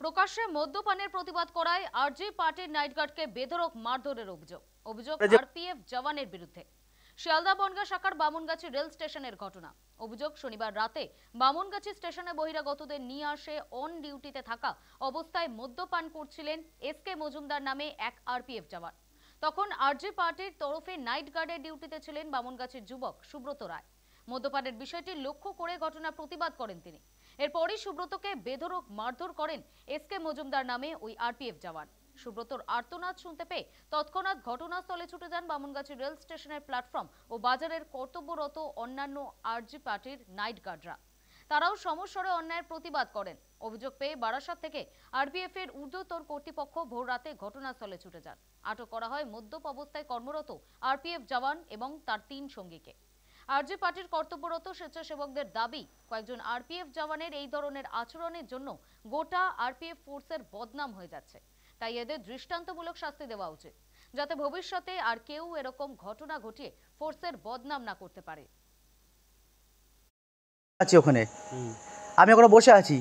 প্রকাশ্যে মদ্যপানের প্রতিবাদ করায় আরজি পার্টির নাইট গার্ডকে বেধড়ক মারধরের অভিযোগ আরপিএফ জওয়ানের বিরুদ্ধে। শিয়ালদা বনগাঁ শাখার বামুনগাছি রেল স্টেশনের ঘটনা। অভিযোগ, শনিবার রাতে বামুনগাছি স্টেশনে বহিরাগতদের নিয়ে আসে অন ডিউটিতে থাকা অবস্থায় মদ্যপান করছিলেন এসকে মজুমদার নামে এক আরপিএফ জওয়ান। তখন আরজি পার্টির তরফে নাইট গার্ডের ডিউটিতে ছিলেন বামুনগাছির যুবক সুব্রত রায়। মদ্যপানের বিষয়টি লক্ষ্য করে ঘটনার প্রতিবাদ করেন তিনি। এরপরই সুব্রতকে বেধড়ক মারধর করেন এসকে মজুমদার নামে ওই আরপিএফ জওয়ান। সুব্রতর আর্তনাদ শুনতে পেয়ে তৎক্ষণাৎ ঘটনাস্থলে ছুটে যান বামুনগাছি রেল স্টেশনের প্ল্যাটফর্ম ও বাজারের কর্তব্যরত অন্যান্য আরজি পার্টির নাইট গার্ডরা। তারাও সমস্বরে অন্যায়ের প্রতিবাদ করেন। অভিযোগ পেয়ে বারাসাত থেকে আরপিএফ এর ঊর্ধ্বতন কর্তৃপক্ষ ভোর রাতে ঘটনাস্থলে ছুটে যান। আটক করা হয় মদ্যপ অবস্থায় কর্মরত আরপিএফ জওয়ান এবং তার 3 সঙ্গীকে। আরজি পার্টির কর্তব্যরত স্বেচ্ছাসেবকদের দাবি, কয়েকজন আরপিএফ জওয়ানের এই ধরনের আচরণের জন্য গোটা আরপিএফ ফোর্সের বদনাম হয়ে যাচ্ছে। তাই এদের দৃষ্টান্তমূলক শাস্তি দেওয়া উচিত, যাতে ভবিষ্যতে আর কেউ এরকম ঘটনা ঘটিয়ে ফোর্সের বদনাম না করতে পারে। ওখানে আমি এখন বসে আছি।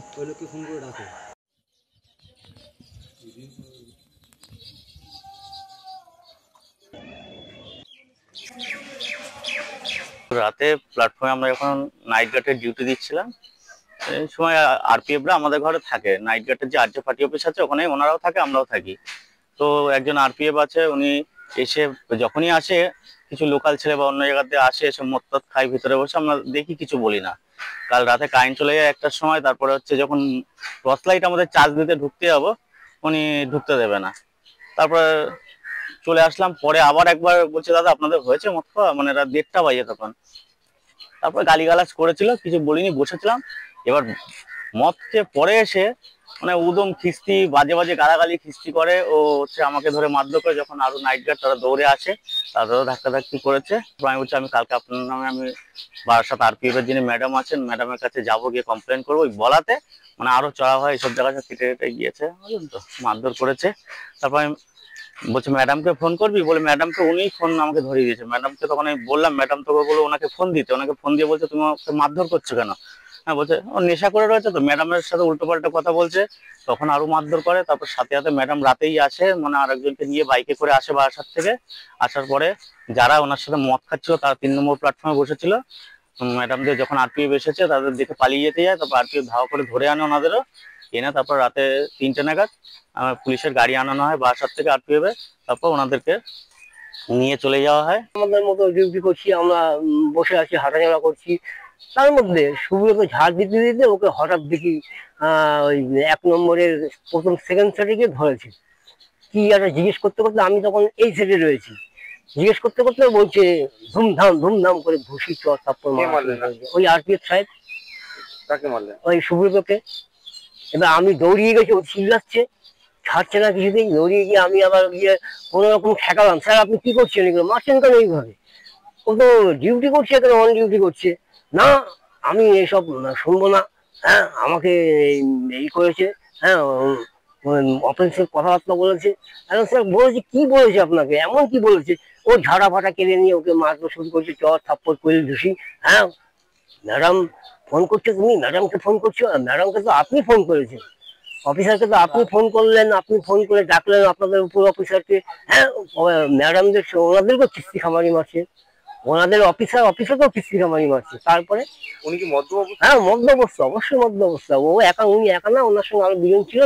রাতে প্ল্যাটফর্মে আমরা যখন নাইট গার্ডের ডিউটি দিচ্ছিলাম, এই সময় আরপিএফরা আমাদের ঘরে থাকে। নাইট গার্ডের যে আরজি পার্টি অফিস আছে ওখানে ওনারাও থাকে, আমরাও থাকি। তো একজন আরপিএফ আছে, উনি এসে যখনই আসে, কিছু লোকাল ছেলে বা অন্য জায়গাতে আসে, এসে মদ টদ খাই ভিতরে বসে, আমরা দেখি কিছু বলি না। কাল রাতে কারেন্ট চলে যায় 1টার সময়, তারপরে হচ্ছে যখন টর্চ লাইট আমাদের চার্জ দিতে ঢুকতে যাবো, উনি ঢুকতে দেবে না। তারপরে চলে আসলাম। পরে আবার একবার বলছে, দাদা আপনাদের হয়েছে মদ খাওয়া, মানে রাত 1:30 বাজে তখন। তারপরে গালিগালাজ করেছিল, কিছু বলিনি, বসেছিলাম। এবার মদ খেয়ে পরে এসে মানে উদম খিস্তি, বাজে বাজে গালাগালি খিস্তি করে। ও হচ্ছে আমাকে ধরে মারধর করে। যখন আরো নাইট গার্ড তারা দৌড়ে আসে, তাদেরও ধাক্কাধাক্কি করেছে। আমি বলছি, আমি কালকে আপনার নামে আমি বারাসাত আরপিএফ এর যিনি ম্যাডাম আছেন, ম্যাডামের কাছে যাবো, গিয়ে কমপ্লেন করবো। ওই বলাতে মানে আরো চড়া হয়, এইসব জায়গায় কেটে কেটে গিয়েছে, বুঝলেন তো, মারধর করেছে। তারপর আমি বলছে, ম্যাডামকে ফোন করবি বলে, ম্যাডামকে উনি ফোন আমাকে ধরিয়ে দিয়েছে। ম্যাডামকে তখন আমি বললাম, ম্যাডাম তোকে বলো ওনাকে ফোন দিতে। ওনাকে ফোন দিয়ে বলছে, তুমি ওকে মারধর করছো কেন? হ্যাঁ, বলছে ও নেশা করে রয়েছে, তো ম্যাডামের সাথে উল্টোপাল্টা কথা বলছে। তখন আরো মারধর করে। তারপর সাথে সাথে ম্যাডাম রাতেই আসে, মানে আরেকজনকে নিয়ে বাইকে করে আসে বারাসাত থেকে। আসার পরে যারা ওনার সাথে মদ খাচ্ছিল তারা 3 নম্বর প্ল্যাটফর্মে বসেছিল। ম্যাডামদের যখন আরপিএফ এসেছে, তাদের দেখে পালিয়ে যেতে যায়। তারপর আরপিএফ ধাওয়া করে ধরে আনে ওনাদেরও, এনে তারপর রাতে 3টে নাগাদ পুলিশের গাড়ি আনানো হয় বারাসাত থেকে আরপিএফ এ। তারপর ওনাদেরকে নিয়ে চলে যাওয়া হয়। আমাদের মতো ডিউটি করছি, আমরা বসে আছি, হাঁটাচলা করছি। তার মধ্যে সুব্রত ঝাড় দিতে দিতে ওকে হঠাৎ দেখি ওই 1 নম্বরের প্রথম সেকেন্ড সেটে গিয়ে ধরেছে। কি একটা জিজ্ঞেস করতে করতে, আমি তখন এই সেটে রয়েছি, জিজ্ঞেস করতে করতে বলছে ধুমধাম ধুমধাম করে ঘুষি চর থাপ্পড় মারলেন। ওই আরপিএফ সাহেব। কাকে মারলেন? ওই সুব্রতকে। এবার আমি দৌড়িয়ে গেছি, ও চিল্লাচ্ছে, ছাড়ছে না কিছুতেই। দৌড়িয়ে গিয়ে আমি আবার গিয়ে কোনো রকম ঠেকালাম, স্যার আপনি কি করছেন, এগুলো মারছেন কেন এইভাবে? ও তো ডিউটি করছে, কেন অন ডিউটি করছে না, আমি এইসব শুনবো না। হ্যাঁ, আমাকে এই করেছে, হ্যাঁ অফেন্সিভ কথাবার্তা বলেছে। এখন স্যার বলেছে, কি বলেছে আপনাকে, এমন কি বলেছে? ও ঝাড়া ফাটা কেড়ে নিয়ে ওকে মারতে শুরু করছে, চর থাপ্পড় করে ঘুষি। হ্যাঁ, ম্যাডাম ফোন করছে, তুমি ম্যাডামকে ফোন করছো? ম্যাডামকে তো আপনি ফোন করেছেন, অফিসারকে তো আপনি ফোন করলেন, আপনি ফোন করে ডাকলেন আপনাদের উপর অফিসারকে। হ্যাঁ, ম্যাডামদের ওনাদেরকেও কিস্তি খামারি মারছে, ওনাদের অফিসারকেও কিস্তি খামারি মারছে। তারপরে উনি কি মদ্য অবস্থা? হ্যাঁ, মদ্য অবস্থা, অবশ্যই মদ্য অবস্থা। ও একা, উনি একা না, ওনার সঙ্গে আরো 2জন ছিল।